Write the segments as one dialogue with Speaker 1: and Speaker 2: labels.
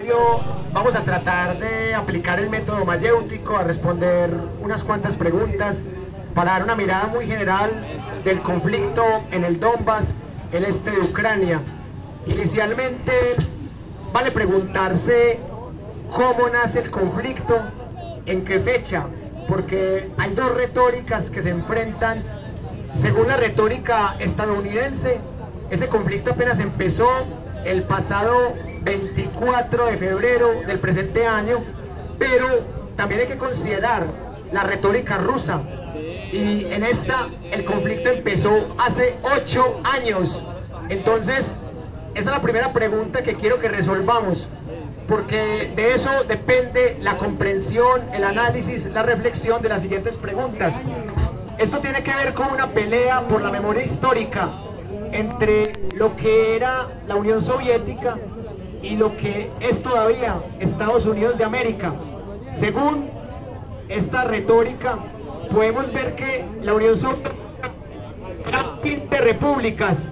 Speaker 1: inicio vamos a tratar de aplicar el método mayéutico a responder unas cuantas preguntas para dar una mirada muy general del conflicto en el Donbass, el este de Ucrania. Inicialmente vale preguntarse cómo nace el conflicto, en qué fecha, porque hay dos retóricas que se enfrentan. Según la retórica estadounidense, ese conflicto apenas empezó el pasado 24 de febrero del presente año, pero también hay que considerar la retórica rusa, y en esta el conflicto empezó hace 8 años. Entonces, esa es la primera pregunta que quiero que resolvamos, porque de eso depende la comprensión, el análisis, la reflexión de las siguientes preguntas. Esto tiene que ver con una pelea por la memoria histórica entre lo que era la Unión Soviética y lo que es todavía Estados Unidos de América. Según esta retórica, podemos ver que la Unión Soviética era 15 repúblicas,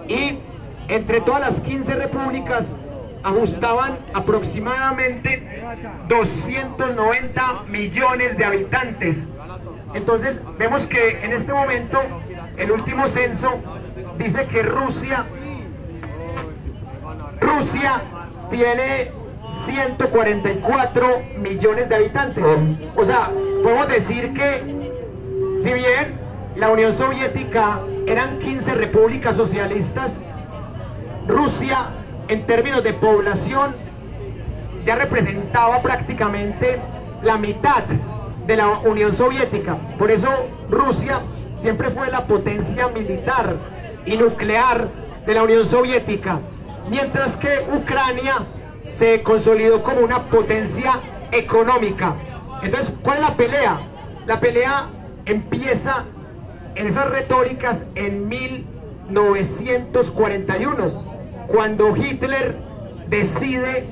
Speaker 1: y entre todas las 15 repúblicas ajustaban aproximadamente 290 millones de habitantes. Entonces vemos que en este momento el último censo dice que Rusia tiene 144 millones de habitantes. O sea, podemos decir que si bien la Unión Soviética eran 15 repúblicas socialistas, Rusia en términos de población ya representaba prácticamente la mitad de la Unión Soviética. Por eso Rusia siempre fue la potencia militar y nuclear de la Unión Soviética, mientras que Ucrania se consolidó como una potencia económica. Entonces, ¿cuál es la pelea? La pelea empieza en esas retóricas en 1941, cuando Hitler decide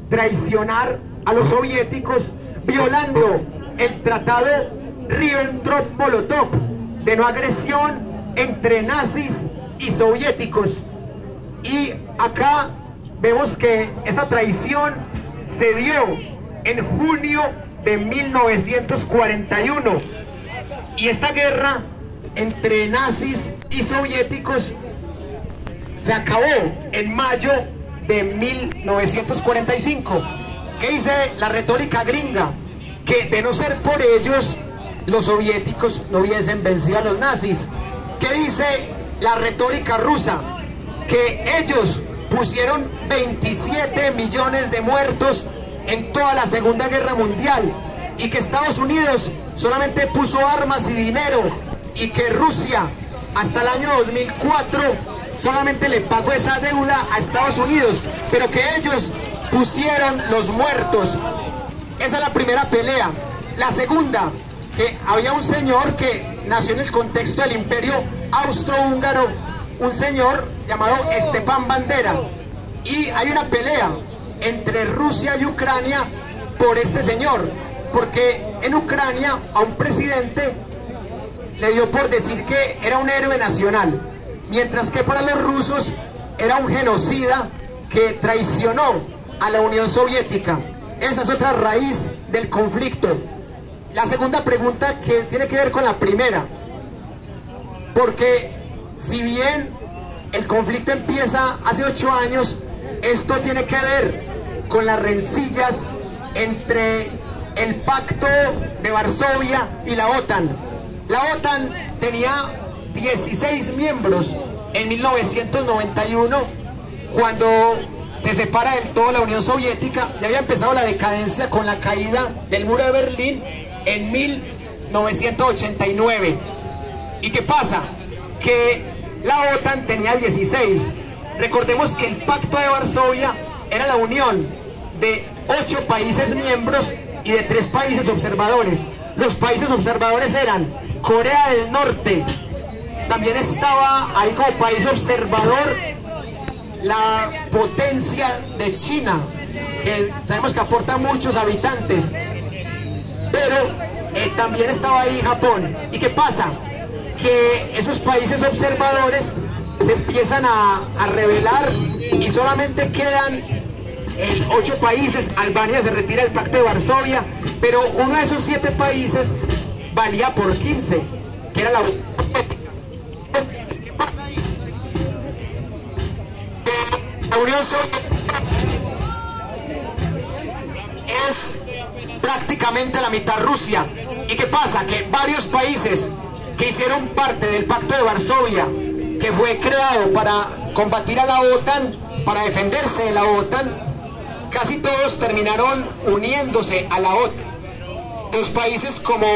Speaker 1: traicionar a los soviéticos violando el tratado Ribbentrop-Molotov de no agresión entre nazis y soviéticos. Y acá vemos que esta traición se dio en junio de 1941, y esta guerra entre nazis y soviéticos se acabó en mayo de 1945. ¿Qué dice la retórica gringa? Que de no ser por ellos, los soviéticos no hubiesen vencido a los nazis. ¿Qué dice la retórica rusa? Que ellos pusieron 27 millones de muertos en toda la Segunda Guerra Mundial, y que Estados Unidos solamente puso armas y dinero, y que Rusia hasta el año 2004 solamente le pagó esa deuda a Estados Unidos, pero que ellos pusieron los muertos. Esa es la primera pelea. La segunda, que había un señor que nació en el contexto del imperio austrohúngaro, un señor llamado Stepan Bandera, y hay una pelea entre Rusia y Ucrania por este señor, porque en Ucrania a un presidente le dio por decir que era un héroe nacional, mientras que para los rusos era un genocida que traicionó a la Unión Soviética. Esa es otra raíz del conflicto. La segunda pregunta, que tiene que ver con la primera, porque si bien el conflicto empieza hace 8 años, esto tiene que ver con las rencillas entre el Pacto de Varsovia y la OTAN. La OTAN tenía 16 miembros en 1991, cuando se separa del todo la Unión Soviética. Ya había empezado la decadencia con la caída del muro de Berlín en 1989. ¿Y qué pasa? Que la OTAN tenía 16. Recordemos que el Pacto de Varsovia era la unión de 8 países miembros y de 3 países observadores. Los países observadores eran Corea del Norte, también estaba ahí como país observador la potencia de China, que sabemos que aporta muchos habitantes, pero también estaba ahí Japón. ¿Y qué pasa? Que esos países observadores se empiezan a rebelar, y solamente quedan 8 países, Albania se retira del Pacto de Varsovia, pero uno de esos 7 países valía por 15, que era la Unión Soviética. Es prácticamente la mitad Rusia. ¿Y qué pasa? Que varios países que hicieron parte del Pacto de Varsovia, que fue creado para combatir a la OTAN, para defenderse de la OTAN, casi todos terminaron uniéndose a la OTAN. Los países como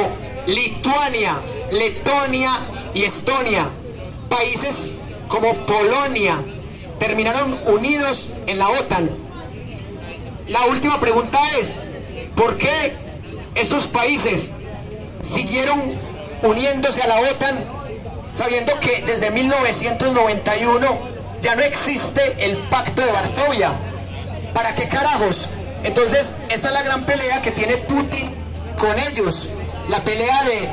Speaker 1: Lituania, Letonia y Estonia, países como Polonia, terminaron unidos en la OTAN. La última pregunta es, ¿por qué estos países siguieron uniéndose a la OTAN sabiendo que desde 1991 ya no existe el Pacto de Varsovia? ¿Para qué carajos? Entonces, esta es la gran pelea que tiene Putin con ellos. La pelea de,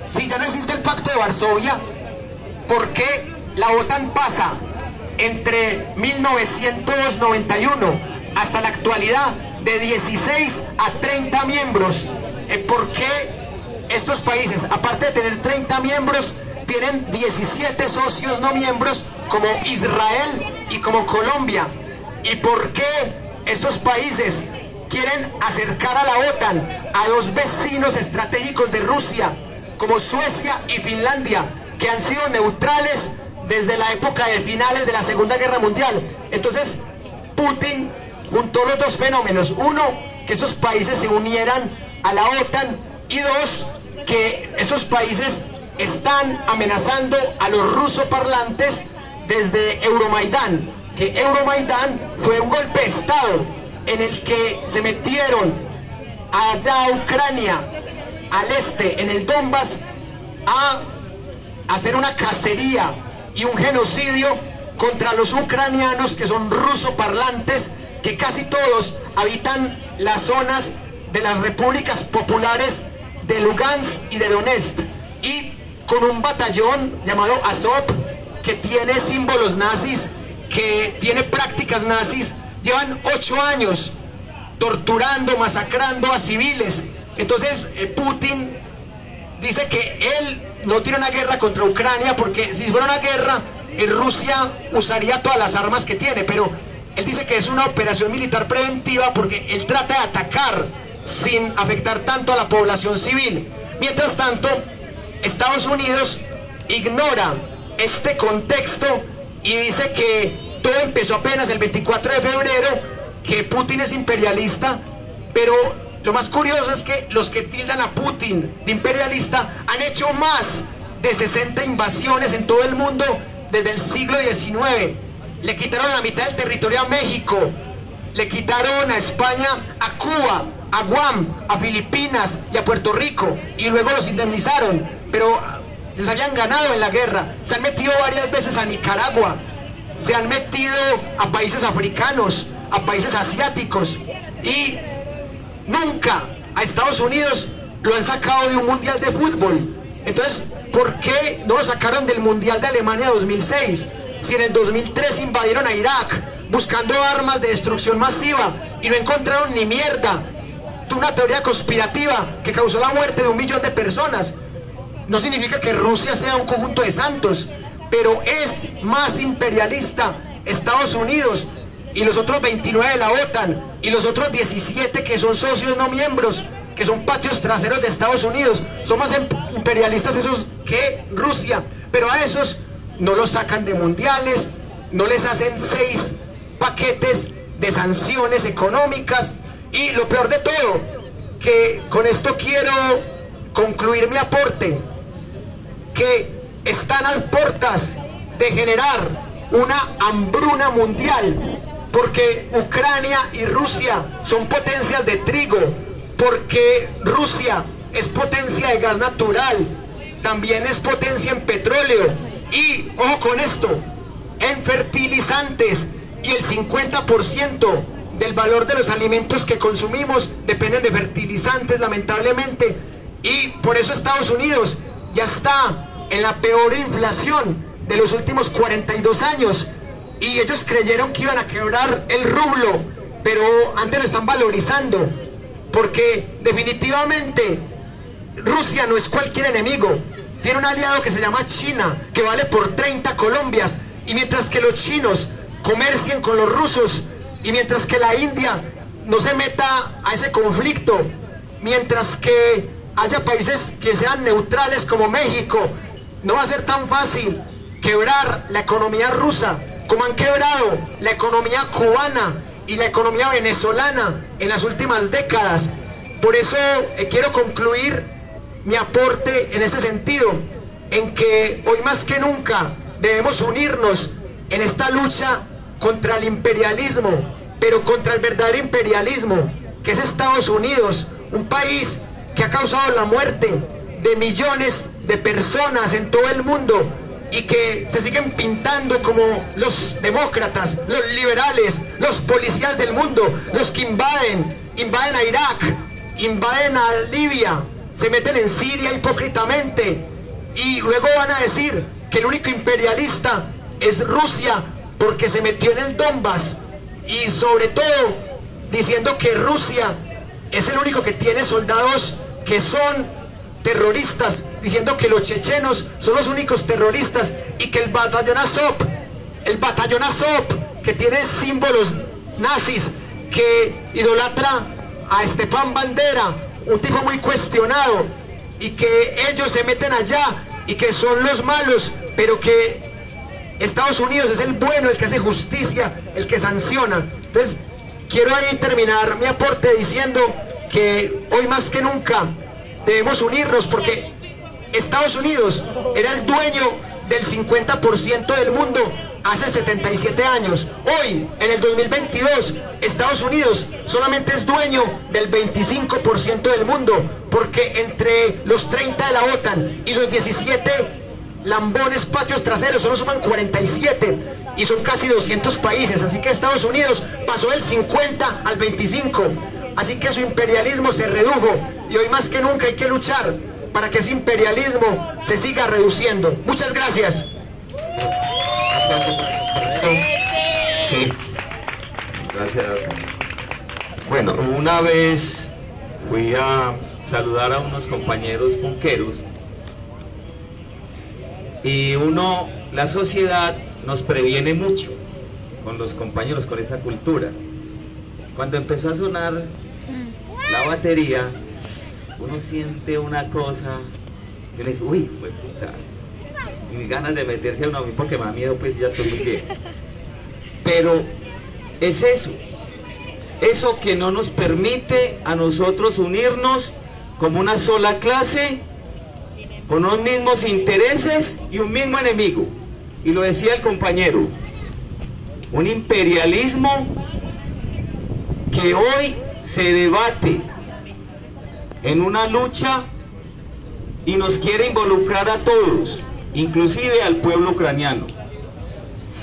Speaker 1: si ya no existe el Pacto de Varsovia, ¿por qué la OTAN pasa entre 1991 hasta la actualidad de 16 a 30 miembros? ¿Por qué estos países, aparte de tener 30 miembros, tienen 17 socios no miembros como Israel y como Colombia? ¿Y por qué estos países quieren acercar a la OTAN a dos vecinos estratégicos de Rusia como Suecia y Finlandia, que han sido neutrales desde la época de finales de la Segunda Guerra Mundial? Entonces Putin juntó los dos fenómenos: uno, que esos países se unieran a la OTAN, y dos, que esos países están amenazando a los rusoparlantes desde Euromaidán, que Euromaidán fue un golpe de Estado en el que se metieron allá a Ucrania, al este, en el Donbass, a hacer una cacería y un genocidio contra los ucranianos, que son rusoparlantes, que casi todos habitan las zonas de las repúblicas populares de Lugansk y de Donetsk, y con un batallón llamado Azov, que tiene símbolos nazis, que tiene prácticas nazis. Llevan 8 años torturando, masacrando a civiles. Entonces Putin dice que él no tiene una guerra contra Ucrania, porque si fuera una guerra, Rusia usaría todas las armas que tiene, pero él dice que es una operación militar preventiva porque él trata de atacar sin afectar tanto a la población civil. Mientras tanto, Estados Unidos ignora este contexto y dice que todo empezó apenas el 24 de febrero, que Putin es imperialista, pero lo más curioso es que los que tildan a Putin de imperialista han hecho más de 60 invasiones en todo el mundo desde el siglo XIX. Le quitaron la mitad del territorio a México, le quitaron a España, a Cuba, a Guam, a Filipinas y a Puerto Rico, y luego los indemnizaron, pero les habían ganado en la guerra. Se han metido varias veces a Nicaragua, se han metido a países africanos, a países asiáticos, y nunca a Estados Unidos lo han sacado de un mundial de fútbol. Entonces, ¿por qué no lo sacaron del mundial de Alemania 2006? Si en el 2003 invadieron a Irak buscando armas de destrucción masiva y no encontraron ni mierda. Una teoría conspirativa que causó la muerte de 1 millón de personas. No significa que Rusia sea un conjunto de santos, pero es más imperialista Estados Unidos y los otros 29 de la OTAN y los otros 17 que son socios no miembros, que son patios traseros de Estados Unidos. Son más imperialistas esos que Rusia, pero a esos no los sacan de mundiales, no les hacen 6 paquetes de sanciones económicas. Y lo peor de todo, que con esto quiero concluir mi aporte, que están a puertas de generar una hambruna mundial, porque Ucrania y Rusia son potencias de trigo, porque Rusia es potencia de gas natural, también es potencia en petróleo, y, ojo con esto, en fertilizantes, y el 50% del valor de los alimentos que consumimos dependen de fertilizantes, lamentablemente. Y por eso Estados Unidos ya está en la peor inflación de los últimos 42 años, y ellos creyeron que iban a quebrar el rublo pero antes lo están valorizando, porque definitivamente Rusia no es cualquier enemigo. Tiene un aliado que se llama China, que vale por 30 Colombias, y mientras que los chinos comercien con los rusos, y mientras que la India no se meta a ese conflicto, mientras que haya países que sean neutrales como México, no va a ser tan fácil quebrar la economía rusa como han quebrado la economía cubana y la economía venezolana en las últimas décadas. Por eso quiero concluir mi aporte en este sentido, en que hoy más que nunca debemos unirnos en esta lucha contra el imperialismo, pero contra el verdadero imperialismo, que es Estados Unidos, un país que ha causado la muerte de millones de personas en todo el mundo y que se siguen pintando como los demócratas, los liberales, los policías del mundo, los que invaden a Irak, invaden a Libia, se meten en Siria hipócritamente y luego van a decir que el único imperialista es Rusia porque se metió en el Donbass, y sobre todo diciendo que Rusia es el único que tiene soldados que son terroristas, diciendo que los chechenos son los únicos terroristas y que el batallón Azov, que tiene símbolos nazis, que idolatra a Stepan Bandera, un tipo muy cuestionado, y que ellos se meten allá y que son los malos, pero que Estados Unidos es el bueno, el que hace justicia, el que sanciona. Entonces quiero ahí terminar mi aporte diciendo que hoy más que nunca debemos unirnos, porque Estados Unidos era el dueño del 50% del mundo hace 77 años. Hoy, en el 2022, Estados Unidos solamente es dueño del 25% del mundo, porque entre los 30 de la OTAN y los 17 lambones patios traseros solo suman 47 y son casi 200 países, así que Estados Unidos pasó del 50 al 25, así que su imperialismo se redujo y hoy más que nunca hay que luchar para que ese imperialismo se siga reduciendo. Muchas gracias.
Speaker 2: Sí, gracias. Bueno, una vez fui a saludar a unos compañeros punqueros y la sociedad nos previene mucho con los compañeros, con esa cultura. Cuando empezó a sonar la batería, uno siente una cosa que uno dice, uy, pues puta, y ganas de meterse a uno a mí porque me da miedo, pues ya estoy muy bien. Pero es eso que no nos permite a nosotros unirnos como una sola clase, con unos mismos intereses y un mismo enemigo. Y lo decía el compañero, un imperialismo que hoy se debate en una lucha y nos quiere involucrar a todos, inclusive al pueblo ucraniano.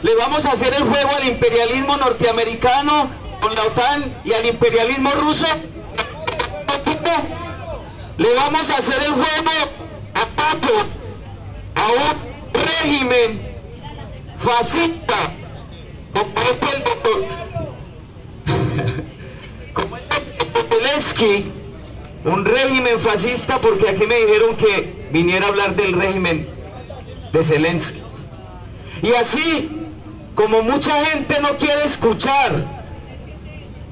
Speaker 2: Le vamos a hacer el juego al imperialismo norteamericano con la OTAN y al imperialismo ruso. Le vamos a hacer el juego a un régimen fascista como es el doctor como es Zelensky, un régimen fascista, porque aquí me dijeron que viniera a hablar del régimen de Zelensky. Y así como mucha gente no quiere escuchar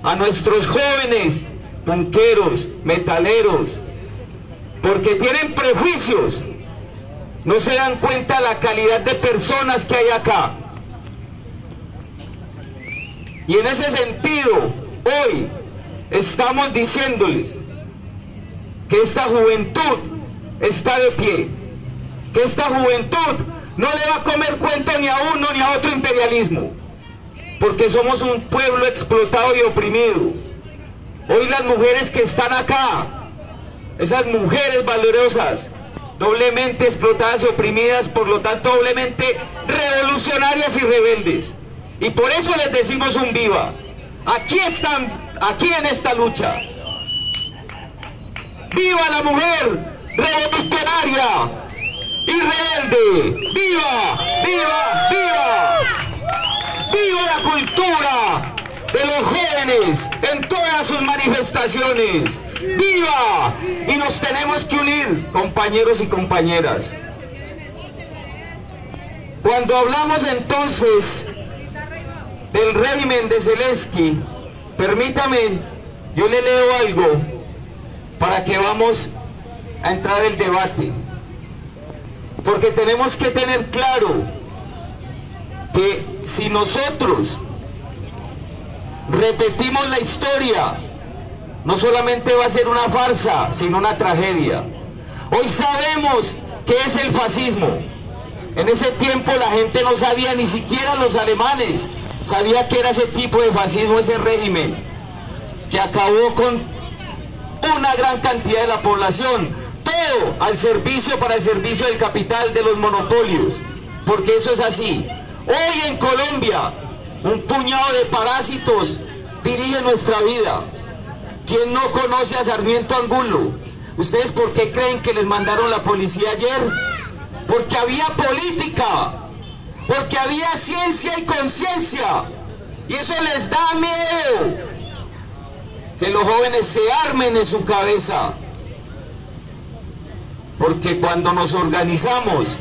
Speaker 2: a nuestros jóvenes punqueros, metaleros, porque tienen prejuicios, no se dan cuenta la calidad de personas que hay acá. Y en ese sentido, hoy estamos diciéndoles que esta juventud está de pie, que esta juventud no le va a comer cuento ni a uno ni a otro imperialismo, porque somos un pueblo explotado y oprimido. Hoy las mujeres que están acá, esas mujeres valorosas, doblemente explotadas y oprimidas, por lo tanto doblemente revolucionarias y rebeldes, y por eso les decimos un viva. Aquí están, aquí en esta lucha. ¡Viva la mujer revolucionaria y rebelde! ¡Viva! ¡Viva! ¡Viva! ¡Viva la cultura de los jóvenes en todas sus manifestaciones. ¡Viva! Y nos tenemos que unir, compañeros y compañeras. Cuando hablamos entonces del régimen de Zelensky, permítame, yo le leo algo para que vamos a entrar el debate, porque tenemos que tener claro que si nosotros repetimos la historia, no solamente va a ser una farsa, sino una tragedia. Hoy sabemos qué es el fascismo. En ese tiempo la gente no sabía, ni siquiera los alemanes sabía qué era ese tipo de fascismo, ese régimen que acabó con una gran cantidad de la población, todo al servicio, para el servicio del capital, de los monopolios, porque eso es así. Hoy en Colombia un puñado de parásitos dirige nuestra vida. ¿Quién no conoce a Sarmiento Angulo? ¿Ustedes por qué creen que les mandaron la policía ayer? Porque había política, porque había ciencia y conciencia, y eso les da miedo, que los jóvenes se armen en su cabeza, porque cuando nos organizamos,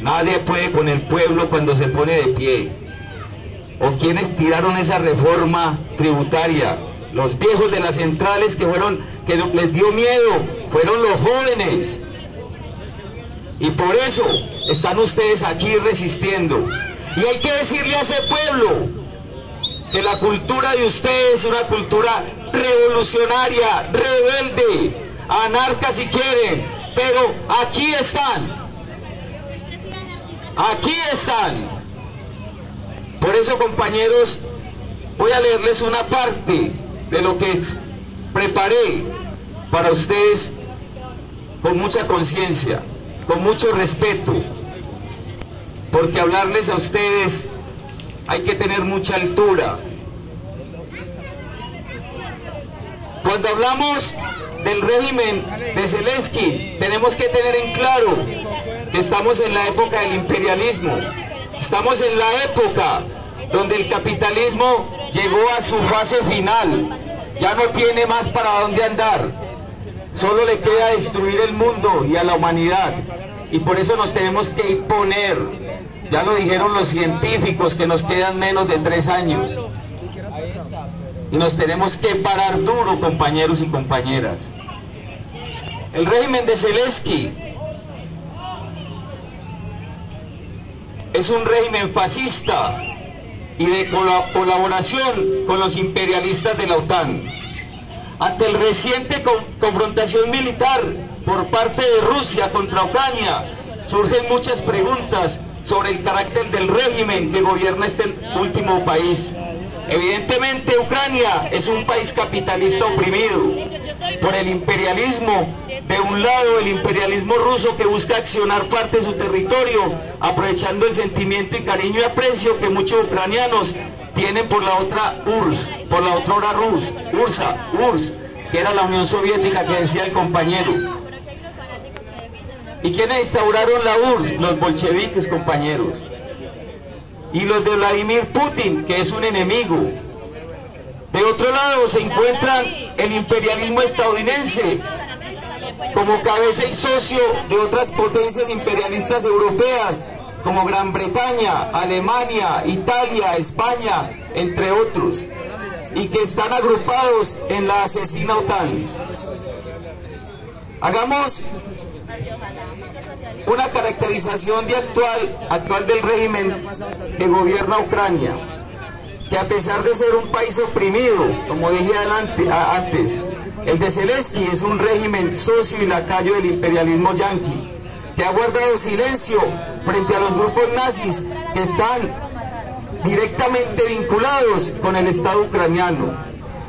Speaker 2: nadie puede con el pueblo cuando se pone de pie. ¿O quienes tiraron esa reforma tributaria? Los viejos de las centrales que les dio miedo, fueron los jóvenes. Y por eso están ustedes aquí resistiendo. Y hay que decirle a ese pueblo que la cultura de ustedes es una cultura revolucionaria, rebelde, anarca si quieren, pero aquí están. Aquí están. Por eso, compañeros, voy a leerles una parte de lo que preparé para ustedes con mucha conciencia, con mucho respeto, porque hablarles a ustedes hay que tener mucha altura. Cuando hablamos del régimen de Zelensky, tenemos que tener en claro que estamos en la época del imperialismo, estamos en la época donde el capitalismo llegó a su fase final, ya no tiene más para dónde andar, solo le queda destruir el mundo y a la humanidad, y por eso nos tenemos que imponer. Ya lo dijeron los científicos que nos quedan menos de 3 años, y nos tenemos que parar duro, compañeros y compañeras. El régimen de Zelensky es un régimen fascista y de colaboración con los imperialistas de la OTAN. Ante el reciente confrontación militar por parte de Rusia contra Ucrania, surgen muchas preguntas sobre el carácter del régimen que gobierna este último país. Evidentemente, Ucrania es un país capitalista oprimido por el imperialismo. De un lado, el imperialismo ruso, que busca accionar parte de su territorio, aprovechando el sentimiento y cariño y aprecio que muchos ucranianos tienen por la otra URSS, por la otrora URSS, que era la Unión Soviética, que decía el compañero. ¿Y quiénes instauraron la URSS? Los bolcheviques, compañeros. Y los de Vladimir Putin, que es un enemigo. De otro lado se encuentran el imperialismo estadounidense, como cabeza y socio de otras potencias imperialistas europeas, como Gran Bretaña, Alemania, Italia, España, entre otros, y que están agrupados en la asesina OTAN. Hagamos una caracterización actual del régimen que gobierna Ucrania, que a pesar de ser un país oprimido, como dije antes, el de Zelensky es un régimen socio y lacayo del imperialismo yanqui, que ha guardado silencio frente a los grupos nazis que están directamente vinculados con el Estado ucraniano,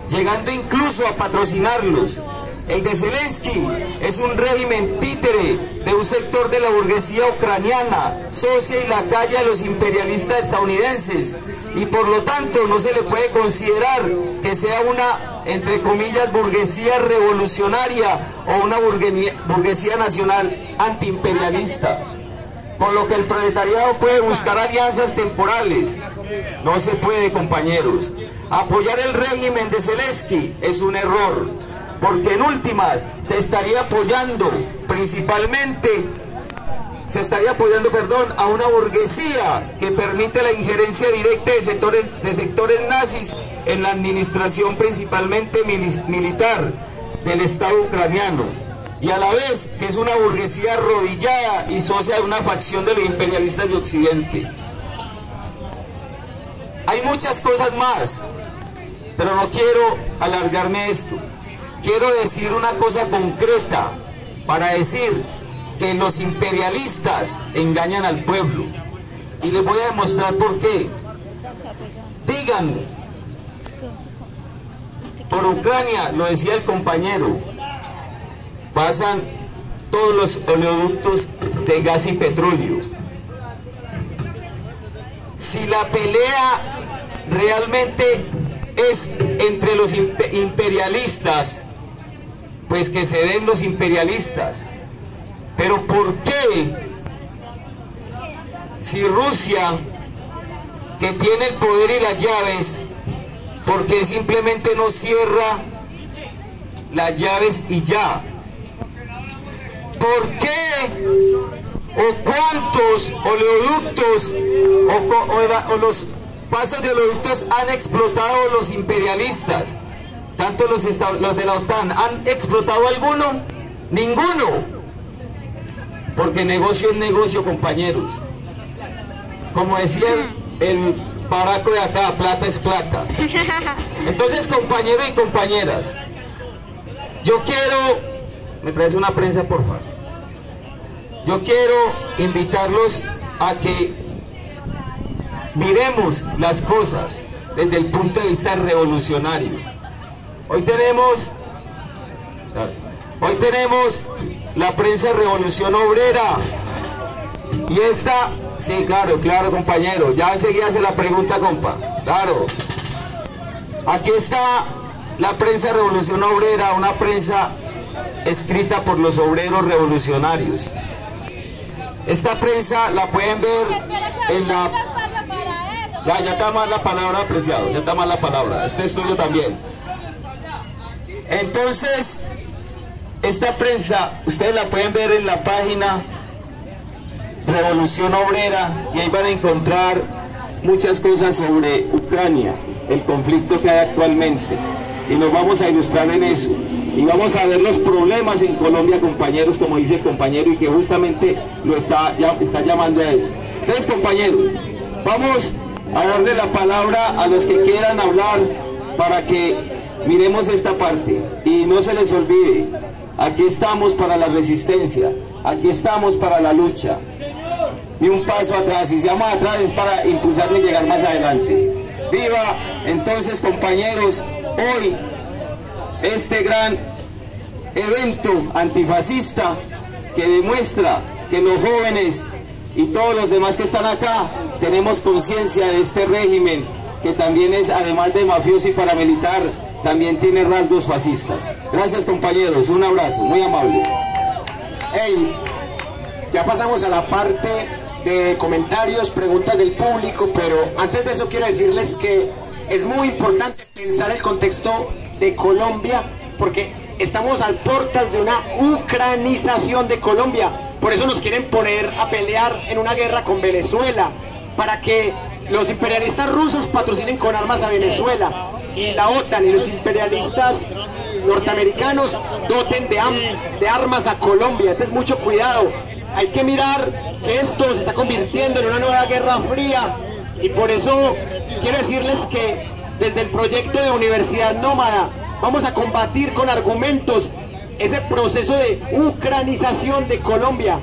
Speaker 2: llegando incluso a patrocinarlos. El de Zelensky es un régimen títere de un sector de la burguesía ucraniana, socia y lacaya de los imperialistas estadounidenses, y por lo tanto no se le puede considerar que sea una, entre comillas, burguesía revolucionaria o una burguesía nacional antiimperialista, con lo que el proletariado puede buscar alianzas temporales. No se puede, compañeros. Apoyar el régimen de Zelensky es un error, porque en últimas se estaría apoyando a una burguesía que permite la injerencia directa de sectores nazis en la administración principalmente militar del Estado ucraniano, y a la vez que es una burguesía arrodillada y socia de una facción de los imperialistas de Occidente. Hay muchas cosas más, pero no quiero alargarme esto. Quiero decir una cosa concreta para decir que los imperialistas engañan al pueblo, y les voy a demostrar por qué. Díganme, por Ucrania, lo decía el compañero, pasan todos los oleoductos de gas y petróleo. Si la pelea realmente es entre los imperialistas, pues que se den los imperialistas. Pero ¿por qué? Si Rusia, que tiene el poder y las llaves, ¿por qué simplemente no cierra las llaves y ya? ¿Por qué o cuántos oleoductos o los pasos de oleoductos han explotado los imperialistas? Tanto los de la OTAN, ¿han explotado alguno? Ninguno. Porque negocio es negocio, compañeros. Como decía el baraco de acá, plata es plata. Entonces, compañeros y compañeras, yo quiero... ¿Me traes una prensa, por favor? Yo quiero invitarlos a que miremos las cosas desde el punto de vista revolucionario. Hoy tenemos la prensa Revolución Obrera, y esta, sí, claro, compañero, ya enseguida hace la pregunta, compa, claro. Aquí está la prensa Revolución Obrera, una prensa escrita por los obreros revolucionarios. Esta prensa la pueden ver en la... Ya está mal la palabra, apreciado, ya está mal la palabra, este estudio también. Entonces, esta prensa, ustedes la pueden ver en la página Revolución Obrera, y ahí van a encontrar muchas cosas sobre Ucrania, el conflicto que hay actualmente, y nos vamos a ilustrar en eso. Y vamos a ver los problemas en Colombia, compañeros, como dice el compañero, y que justamente lo está llamando a eso. Entonces, compañeros, vamos a darle la palabra a los que quieran hablar para que miremos esta parte. Y no se les olvide, aquí estamos para la resistencia, aquí estamos para la lucha. Ni un paso atrás, y si vamos atrás es para impulsarlo y llegar más adelante. ¡Viva! Entonces, compañeros, hoy este gran evento antifascista que demuestra que los jóvenes y todos los demás que están acá tenemos conciencia de este régimen, que también es, además de mafioso y paramilitar, también tiene rasgos fascistas. Gracias, compañeros, un abrazo, muy amables.
Speaker 1: Hey, ya pasamos a la parte de comentarios, preguntas del público, pero antes de eso quiero decirles que es muy importante pensar el contexto de Colombia, porque estamos a puertas de una ucranización de Colombia. Por eso nos quieren poner a pelear en una guerra con Venezuela, para que los imperialistas rusos patrocinen con armas a Venezuela, y la OTAN y los imperialistas norteamericanos doten de armas a Colombia. Entonces, mucho cuidado. Hay que mirar que esto se está convirtiendo en una nueva guerra fría, y por eso quiero decirles que desde el proyecto de Universidad Nómada vamos a combatir con argumentos ese proceso de ucranización de Colombia.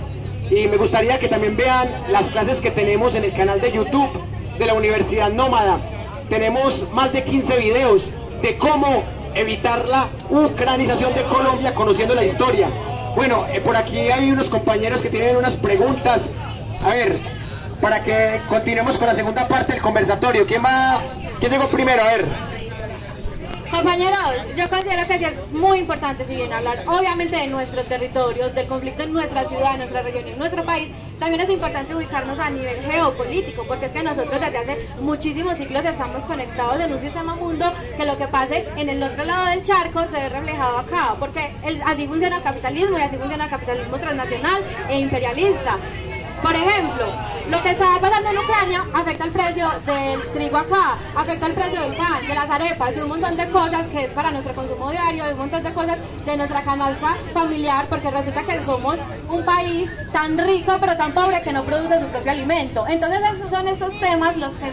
Speaker 1: Y me gustaría que también vean las clases que tenemos en el canal de YouTube de la Universidad Nómada. Tenemos más de 15 videos de cómo evitar la ucranización de Colombia, conociendo la historia. Bueno, por aquí hay unos compañeros que tienen unas preguntas. A ver, para que continuemos con la segunda parte del conversatorio. ¿Quién llegó primero? A ver.
Speaker 3: Compañeros, yo considero que sí es muy importante, si bien hablar obviamente de nuestro territorio, del conflicto en nuestra ciudad, en nuestra región y en nuestro país, también es importante ubicarnos a nivel geopolítico, porque es que nosotros desde hace muchísimos siglos estamos conectados en un sistema mundo que lo que pase en el otro lado del charco se ve reflejado acá, porque así funciona el capitalismo y así funciona el capitalismo transnacional e imperialista. Por ejemplo, lo que está pasando en Ucrania afecta el precio del trigo acá, afecta el precio del pan, de las arepas, de un montón de cosas que es para nuestro consumo diario, de un montón de cosas de nuestra canasta familiar, porque resulta que somos un país tan rico pero tan pobre que no produce su propio alimento. Entonces esos son esos temas los que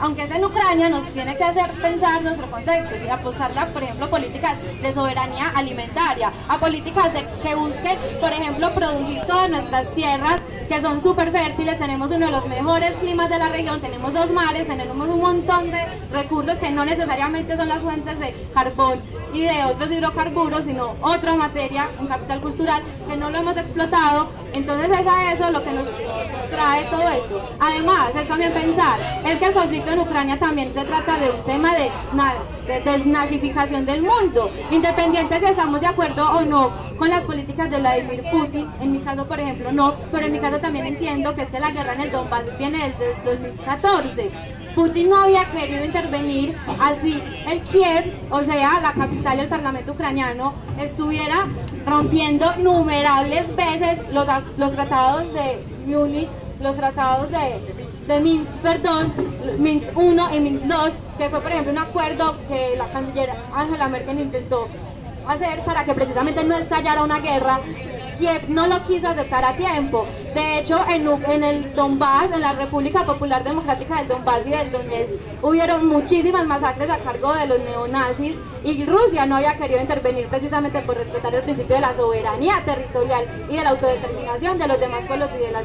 Speaker 3: aunque es en Ucrania, nos tiene que hacer pensar nuestro contexto y apostarle a, por ejemplo, políticas de soberanía alimentaria, a políticas que busquen, por ejemplo, producir todas nuestras tierras que son súper fértiles. Tenemos uno de los mejores climas de la región, tenemos 2 mares, tenemos un montón de recursos que no necesariamente son las fuentes de carbón y de otros hidrocarburos, sino otra materia, un capital cultural que no lo hemos explotado. Entonces es a eso lo que nos trae todo esto. Además, es también pensar, es que el conflicto en Ucrania también se trata de un tema de desnazificación del mundo, independiente si estamos de acuerdo o no con las políticas de Vladimir Putin. En mi caso, por ejemplo, no, pero en mi caso también entiendo que es que la guerra en el Donbass viene desde 2014. Putin no había querido intervenir, así el Kiev, o sea, la capital del parlamento ucraniano, estuviera rompiendo numerables veces los tratados de Múnich, los tratados de Minsk, perdón, Minsk 1 y Minsk 2, que fue por ejemplo un acuerdo que la canciller Angela Merkel intentó hacer para que precisamente no estallara una guerra. Kiev no lo quiso aceptar a tiempo. De hecho, en el Donbass, en la República Popular Democrática del Donbass y del Donetsk, hubieron muchísimas masacres a cargo de los neonazis y Rusia no había querido intervenir precisamente por respetar el principio de la soberanía territorial y de la autodeterminación de los demás pueblos y de las